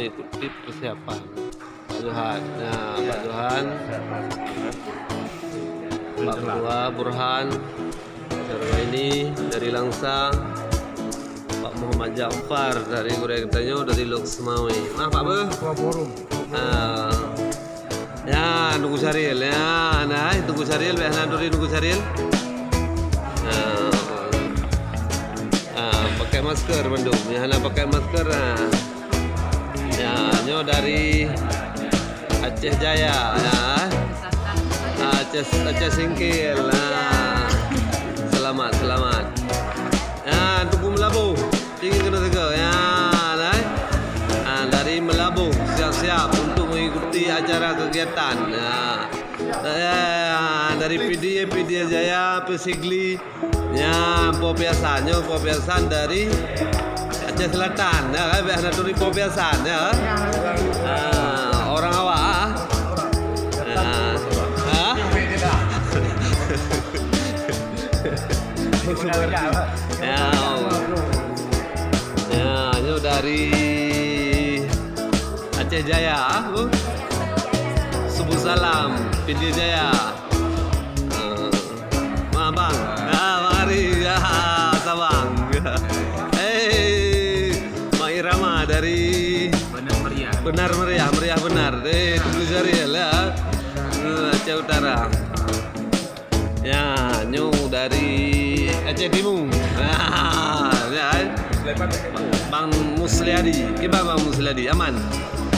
mengikuti persiapan. Pak Johan, nah Pak Johan, Pak Ketua Burhan, ini dari Langsang, Pak Muhammad Ja'far dari Goreketanyo, dari Lok Semawi. Pak Be? Ya, nunggu Syaril ya, nah tunggu Syaril, biasa nunggu Syaril. Pakai masker Bandung, ya pakai masker. Ya, nyo dari Aceh Jaya, ya. Aceh Singkil. Nah, selamat. Ya, tunggu Melabu, tinggi kena tegak. Ya, nah. Dari Melabu siap-siap untuk mengikuti acara kegiatan. Dari PDA Jaya, Pesigli, ya Popiasan dari Aceh Selatan. Ya, kan biasa dari Popiasan ya. Orang awak. Ya, dari Aceh Jaya, Subuh Salam, PDA Jaya. Bang, mari ya Sabang. Mak Irama dari Benar Meriah benar. Tunggu Syariel ya. Aceh Utara. Ya, nyu dari Aceh Timur. Ya. Bang Musliadi, gimana Bang Musliadi? Aman.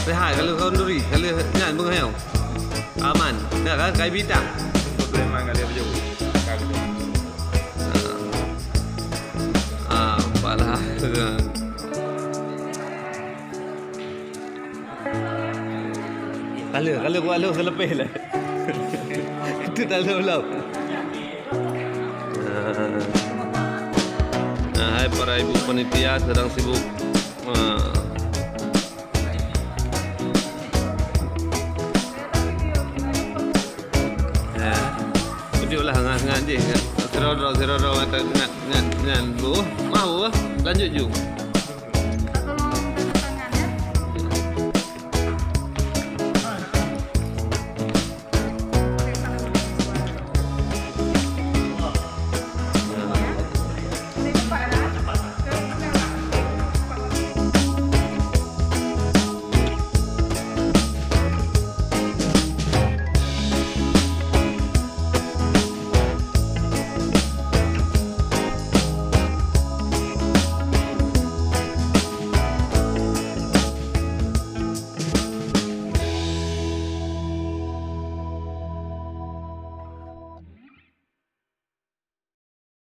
Rehat kalau kau duri, kalau nyan bengayau. Aman. Nah kan kayak bintang. Memang kali apa jauh. Apalah. Kalau selepih lah. Itu tak lalu. Hai para ibu panitia sedang sibuk. Tunjuklah ngan je. Zero ngan bu. Mau lanjut ju.